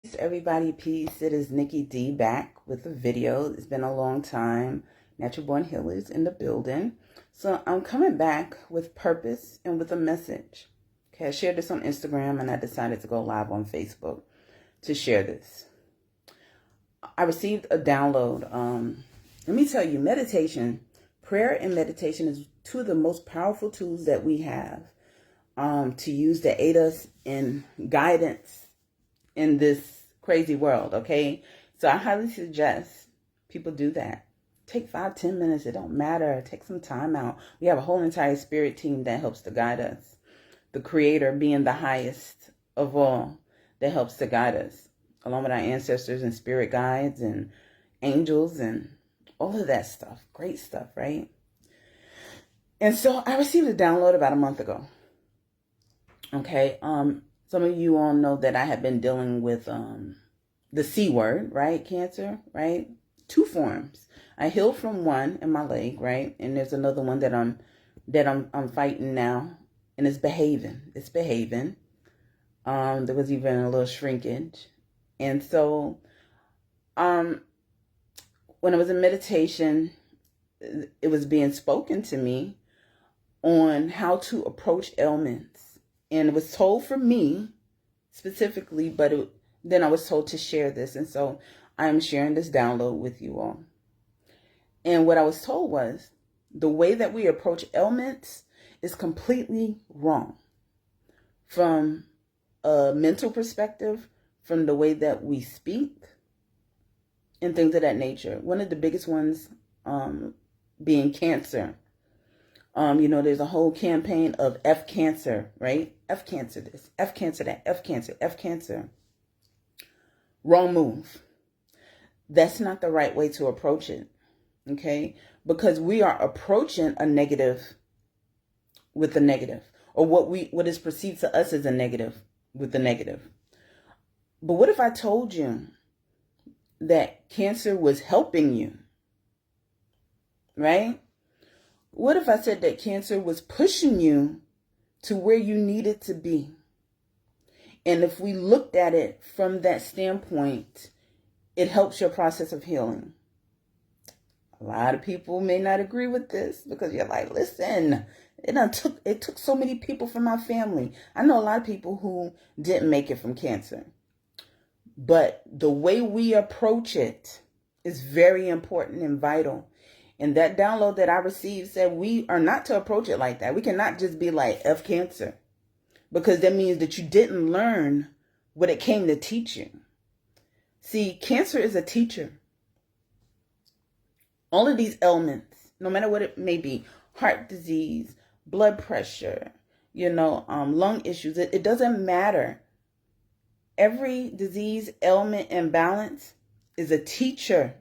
Peace, everybody, peace. It is Nikki D back with a video. It's been a long time. Natural Born Healers in the building. So I'm coming back with purpose and with a message. Okay, I shared this on Instagram and I decided to go live on Facebook to share this. I received a download. Let me tell you, meditation, prayer and meditation is two of the most powerful tools that we have to use to aid us in guidance in this crazy world, okay? So I highly suggest people do that. Take 5-10 minutes. It don't matter. Take some time out. We have a whole entire spirit team that helps to guide us. The Creator being the highest of all that helps to guide us, along with our ancestors and spirit guides and angels and all of that stuff. Great stuff, right? And so I received a download about a month ago. Okay, some of you all know that I have been dealing with the C word, right? Cancer, right? Two forms. I healed from one in my leg, right? And there's another one that I'm fighting now, and it's behaving. It's behaving. There was even a little shrinkage, and so when I was in meditation, it was being spoken to me on how to approach ailments. And it was told for me specifically, but then I was told to share this. And so I'm sharing this download with you all. And what I was told was the way that we approach ailments is completely wrong. From a mental perspective, from the way that we speak, and things of that nature. One of the biggest ones being cancer. There's a whole campaign of F cancer, right? F cancer this, F cancer that, F cancer, F cancer. Wrong move. That's not the right way to approach it, okay? Because we are approaching a negative with a negative, or what is perceived to us as a negative with the negative. But what if I told you that cancer was helping you, right? What if I said that cancer was pushing you to where you needed to be? And if we looked at it from that standpoint, it helps your process of healing. A lot of people may not agree with this because you're like, listen, it took so many people from my family. I know a lot of people who didn't make it from cancer. But the way we approach it is very important and vital. And that download that I received said we are not to approach it like that. We cannot just be like F cancer, because that means that you didn't learn what it came to teach you. See, cancer is a teacher. All of these ailments, no matter what it may be, heart disease, blood pressure, lung issues, it doesn't matter. Every disease, ailment, imbalance is a teacher.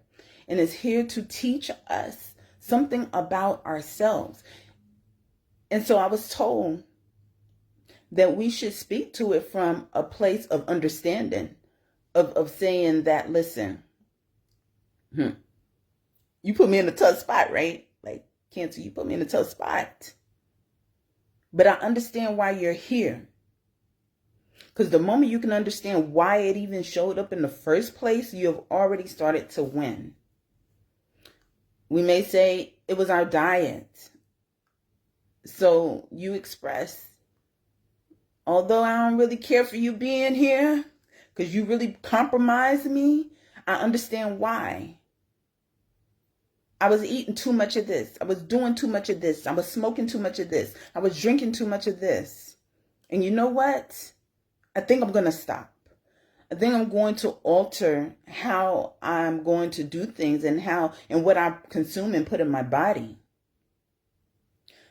And is here to teach us something about ourselves. And so I was told that we should speak to it from a place of understanding, of saying that, listen, you put me in a tough spot, right? Like cancer, you put me in a tough spot. But I understand why you're here. Because the moment you can understand why it even showed up in the first place, you have already started to win. We may say it was our diet. So you express, although I don't really care for you being here because you really compromised me, I understand why. I was eating too much of this. I was doing too much of this. I was smoking too much of this. I was drinking too much of this. And you know what? I think I'm going to stop. I think I'm going to alter how I'm going to do things and what I consume and put in my body.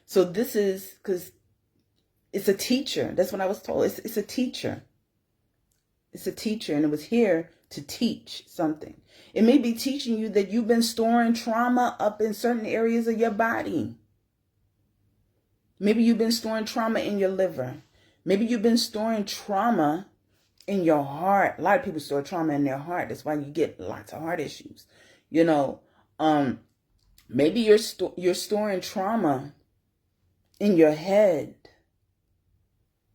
So this is because it's a teacher. That's what I was told. It's a teacher. It's a teacher, and it was here to teach something. It may be teaching you that you've been storing trauma up in certain areas of your body. Maybe you've been storing trauma in your liver. Maybe you've been storing trauma in your heart. A lot of people store trauma in their heart. That's why you get lots of heart issues. Maybe you're storing trauma in your head,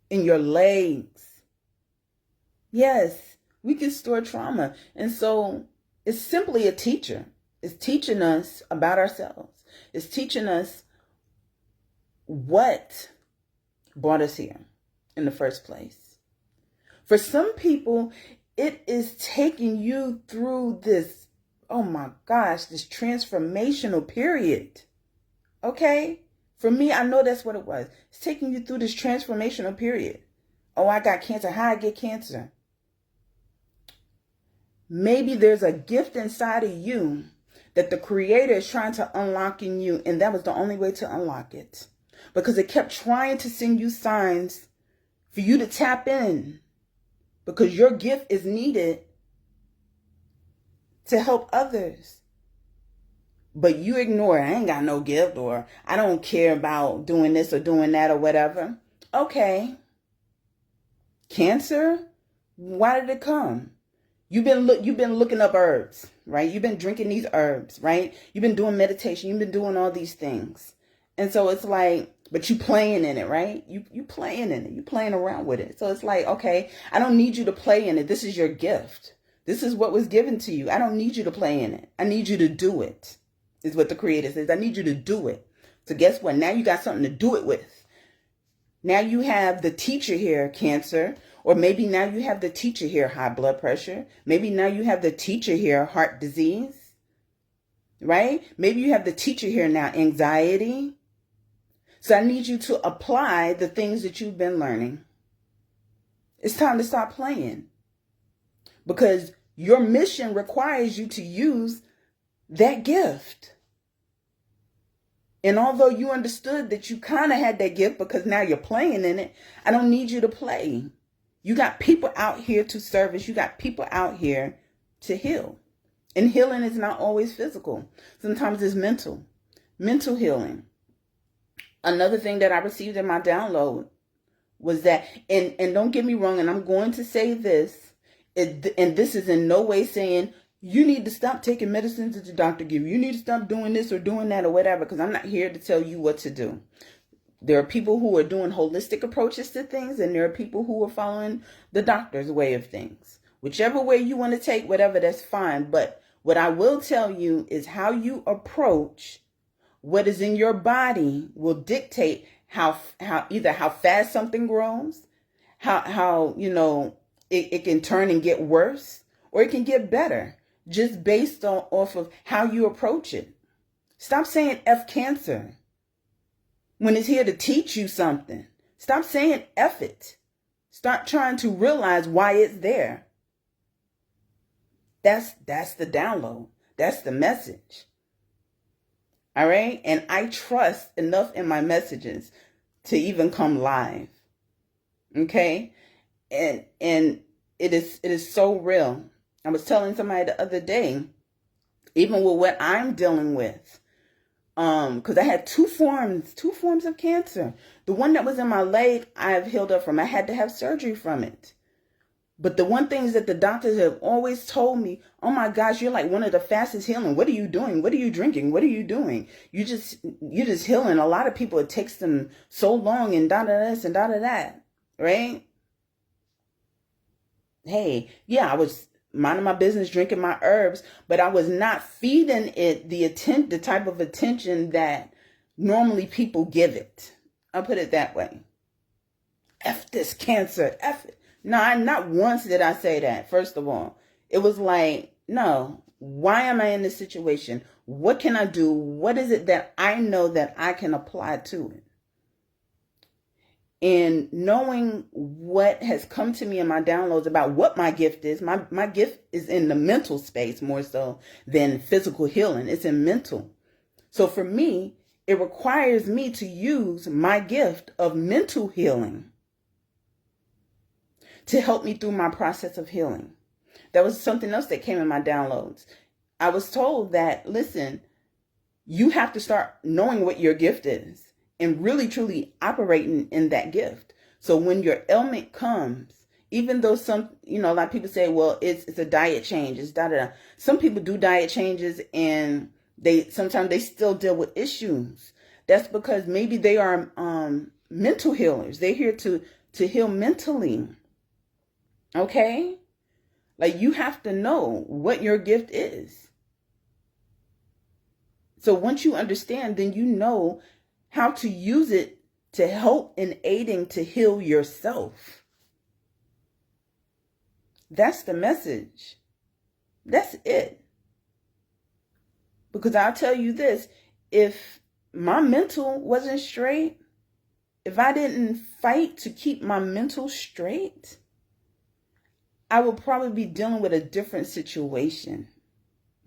in your legs. Yes, We can store trauma. And so it's simply a teacher. It's teaching us about ourselves. It's teaching us what brought us here in the first place. For some people, it is taking you through this, oh my gosh, this transformational period. Okay? For me, I know that's what it was. It's taking you through this transformational period. Oh, I got cancer. How I get cancer? Maybe there's a gift inside of you that the Creator is trying to unlock in you, and that was the only way to unlock it. Because it kept trying to send you signs for you to tap in. Because your gift is needed to help others. But you ignore it. I ain't got no gift, or I don't care about doing this or doing that or whatever. Okay. Cancer? Why did it come? You've been looking up herbs, right? You've been drinking these herbs, right? You've been doing meditation. You've been doing all these things. And so it's like, but you playing in it, right? You playing in it. You playing around with it. So it's like, okay, I don't need you to play in it. This is your gift. This is what was given to you. I don't need you to play in it. I need you to do it, is what the Creator says. I need you to do it. So guess what? Now you got something to do it with. Now you have the teacher here, Cancer. Or maybe now you have the teacher here, high blood pressure. Maybe now you have the teacher here, heart disease. Right? Maybe you have the teacher here now, anxiety. So I need you to apply the things that you've been learning. It's time to stop playing. Because your mission requires you to use that gift. And although you understood that you kind of had that gift because now you're playing in it, I don't need you to play. You got people out here to service. You got people out here to heal. And healing is not always physical. Sometimes it's mental. Mental healing. Another thing that I received in my download was that, and don't get me wrong, and I'm going to say this, and this is in no way saying you need to stop taking medicines that the doctor gives you. You need to stop doing this or doing that or whatever, because I'm not here to tell you what to do. There are people who are doing holistic approaches to things, and there are people who are following the doctor's way of things. Whichever way you want to take, whatever, that's fine. But what I will tell you is how you approach what is in your body will dictate how either how fast something grows, how it can turn and get worse, or it can get better, just based off of how you approach it. Stop saying F cancer when it's here to teach you something. Stop saying F it. Start trying to realize why it's there. That's the download. That's the message. All right? And I trust enough in my messages to even come live. Okay? And it is so real. I was telling somebody the other day, even with what I'm dealing with, because I had two forms of cancer. The one that was in my leg, I have healed up from. I had to have surgery from it. But the one thing is that the doctors have always told me, oh my gosh, you're like one of the fastest healing. What are you doing? What are you drinking? What are you doing? You're just healing. A lot of people, it takes them so long and this and that, right? Hey, yeah, I was minding my business, drinking my herbs, but I was not feeding it the type of attention that normally people give it. I'll put it that way. F this cancer, F it. No, not once did I say that, first of all. It was like, no, why am I in this situation? What can I do? What is it that I know that I can apply to it? And knowing what has come to me in my downloads about what my gift is, my gift is in the mental space more so than physical healing. It's in mental. So for me, it requires me to use my gift of mental healing to help me through my process of healing. That was something else that came in my downloads. I was told that, listen, you have to start knowing what your gift is and really, truly operating in that gift. So when your ailment comes, even though a lot of people say, well, it's a diet change, it's da-da-da. Some people do diet changes and sometimes they still deal with issues. That's because maybe they are mental healers. They're here to heal mentally. Okay? Like, you have to know what your gift is. So once you understand, then you know how to use it to help in aiding to heal yourself. That's the message. That's it. Because I'll tell you this, if my mental wasn't straight, if I didn't fight to keep my mental straight, I would probably be dealing with a different situation.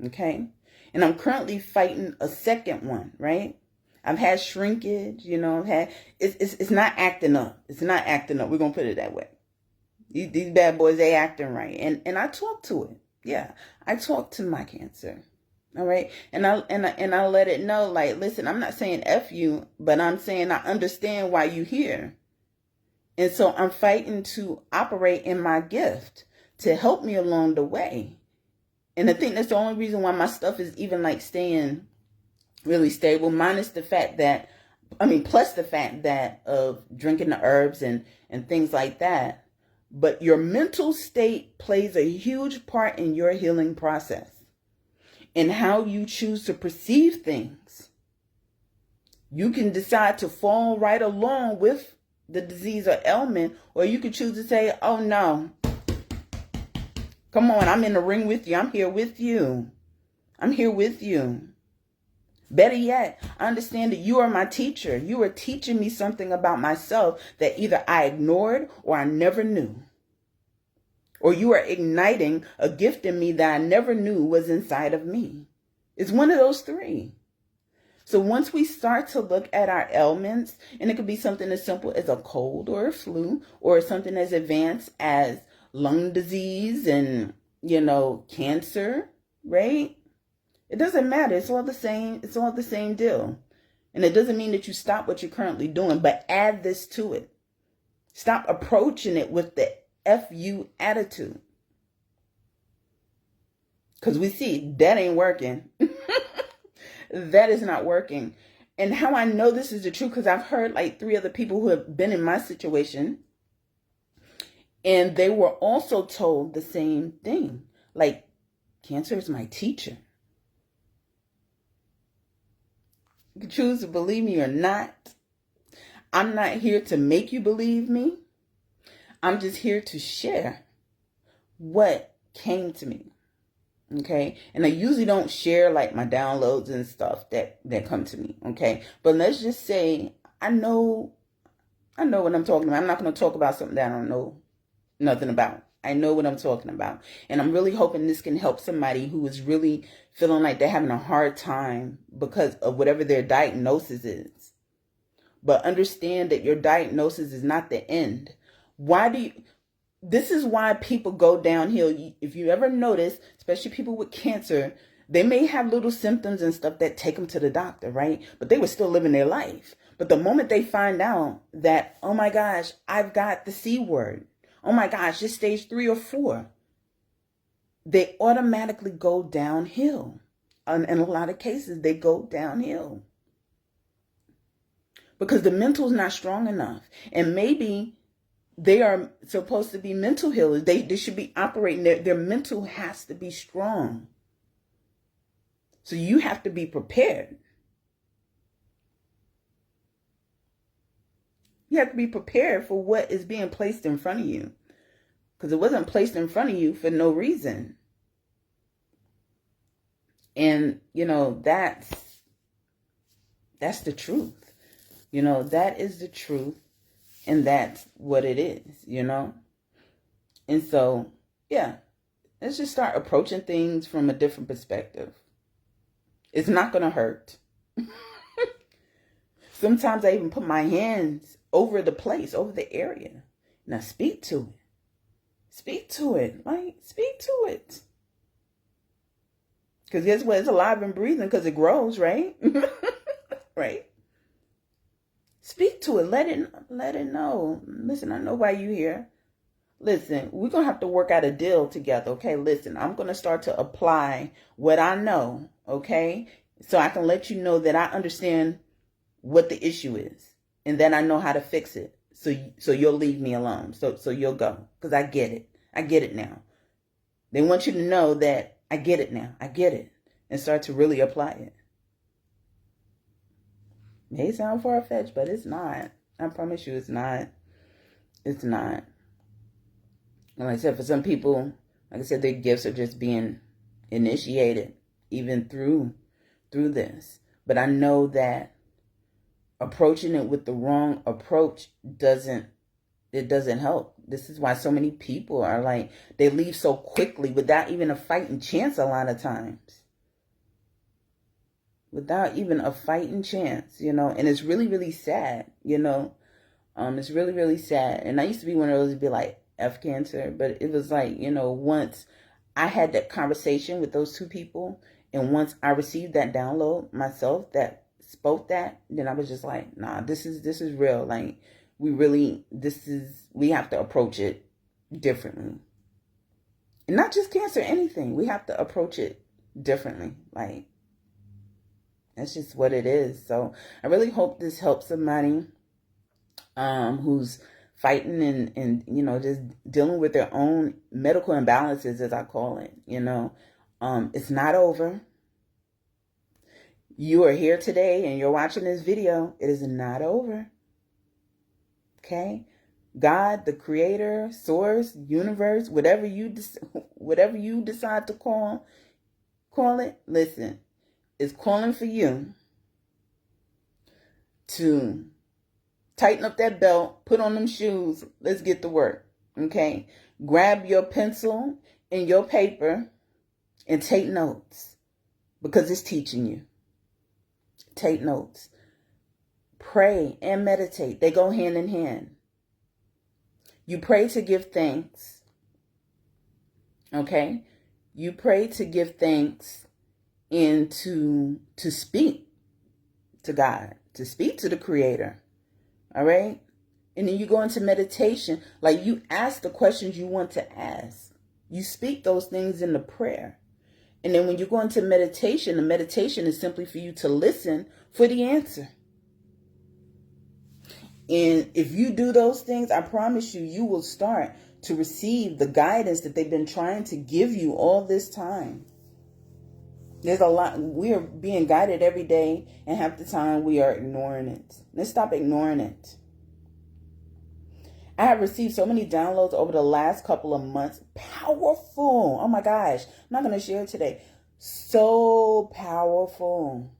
Okay? And I'm currently fighting a second one, right? I've had shrinkage, it's not acting up. It's not acting up. We're going to put it that way. These bad boys, they acting right. And I talk to it. Yeah. I talk to my cancer. All right. And I let it know, like, listen, I'm not saying F you, but I'm saying I understand why you here. And so I'm fighting to operate in my gift to help me along the way. And I think that's the only reason why my stuff is even like staying really stable, plus the fact that of drinking the herbs and things like that. But your mental state plays a huge part in your healing process and how you choose to perceive things. You can decide to fall right along with the disease or ailment, or you can choose to say, oh no, come on, I'm in the ring with you. I'm here with you. I'm here with you. Better yet, I understand that you are my teacher. You are teaching me something about myself that either I ignored or I never knew. Or you are igniting a gift in me that I never knew was inside of me. It's one of those three. So once we start to look at our ailments, and it could be something as simple as a cold or a flu, or something as advanced as lung disease and, cancer, right? It doesn't matter. It's all the same. It's all the same deal. And it doesn't mean that you stop what you're currently doing, but add this to it. Stop approaching it with the F-U attitude. Because we see that ain't working. That is not working. And how I know this is the truth, because I've heard like 3 other people who have been in my situation, and they were also told the same thing. Like, cancer is my teacher. You can choose to believe me or not. I'm not here to make you believe me. I'm just here to share what came to me. Okay. And I usually don't share like my downloads and stuff that come to me. Okay. But let's just say I know what I'm talking about. I'm not going to talk about something that I don't know nothing about. I know what I'm talking about. And I'm really hoping this can help somebody who is really feeling like they're having a hard time because of whatever their diagnosis is. But understand that your diagnosis is not the end. This is why people go downhill. If you ever notice, especially people with cancer, they may have little symptoms and stuff that take them to the doctor, right? But they were still living their life. But the moment they find out that, oh my gosh, I've got the C word. Oh my gosh, it's stage 3 or 4. They automatically go downhill. In a lot of cases, they go downhill. Because the mental is not strong enough. And maybe they are supposed to be mental healers. They should be operating. Their mental has to be strong. So you have to be prepared. You have to be prepared for what is being placed in front of you. Because it wasn't placed in front of you for no reason. And, that's the truth. That is the truth. And that's what it is, And so, yeah, let's just start approaching things from a different perspective. It's not going to hurt. Sometimes I even put my hands over the place, over the area. Now speak to it. Speak to it. Like, speak to it. Because guess what? It's alive and breathing because it grows, right? Right? Speak to it. Let it know. Listen, I know why you're here. Listen, we're going to have to work out a deal together, okay? Listen, I'm going to start to apply what I know, okay? So I can let you know that I understand what the issue is. And then I know how to fix it. So you'll leave me alone. So you'll go. Because I get it. I get it now. They want you to know that I get it now. I get it. And start to really apply it. May sound far-fetched, but it's not. I promise you it's not. It's not. And like I said, for some people, like I said, their gifts are just being initiated even through this. But I know that approaching it with the wrong approach doesn't help. This is why so many people are like, they leave so quickly without even a fighting chance a lot of times. Without even a fighting chance, and it's really, really sad, it's really, really sad. And I used to be one of those to be like, F cancer, but it was like, once I had that conversation with those two people, and once I received that download myself that spoke that, then I was just like, nah, this is real. Like, we have to approach it differently. And not just cancer, anything. We have to approach it differently. Like, that's just what it is. So I really hope this helps somebody who's fighting and just dealing with their own medical imbalances, as I call it. It's not over. You are here today and you're watching this video. It is not over. Okay? God, the creator, source, universe, whatever you decide to call it, listen, is calling for you to tighten up that belt, put on them shoes, let's get to work, okay? Grab your pencil and your paper and take notes, because it's teaching you. Take notes. Pray and meditate. They go hand in hand. You pray to give thanks, okay? You pray to give thanks and to speak to God, to speak to the creator. All right? And then you go into meditation. Like, you ask the questions you want to ask. You speak those things in the prayer. And then when you go into meditation, the meditation is simply for you to listen for the answer. And if you do those things, I promise you, you will start to receive the guidance that they've been trying to give you all this time. There's a lot. We are being guided every day, and half the time we are ignoring it. Let's stop ignoring it. I have received so many downloads over the last couple of months. Powerful. Oh my gosh. I'm not going to share it today. So powerful.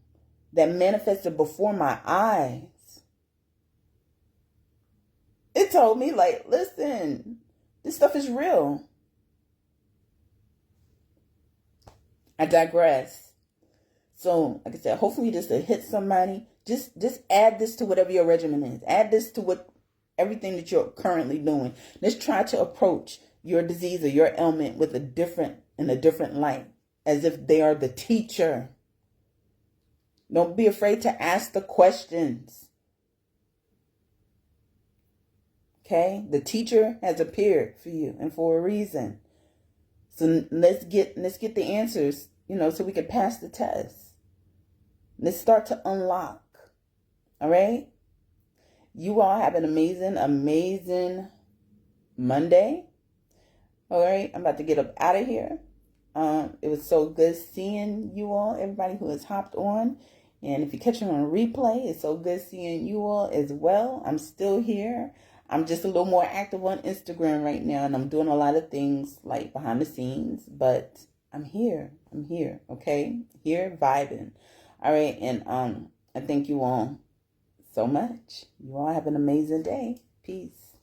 That manifested before my eyes. It told me, like, listen, this stuff is real. I digress. So, like I said, hopefully this will hit somebody. Just add this to whatever your regimen is. Add this to everything that you're currently doing. Let's try to approach your disease or your ailment with a different light, as if they are the teacher. Don't be afraid to ask the questions. Okay? The teacher has appeared for you, and for a reason. So let's get the answers, so we can pass the test. Let's start to unlock. All right? You all have an amazing, amazing Monday. All right? I'm about to get up out of here. It was so good seeing you all, everybody who has hopped on. And if you're catching on a replay, it's so good seeing you all as well. I'm still here. I'm just a little more active on Instagram right now, and I'm doing a lot of things like behind the scenes, but I'm here, okay? Here, vibing. All right, and I thank you all so much. You all have an amazing day. Peace.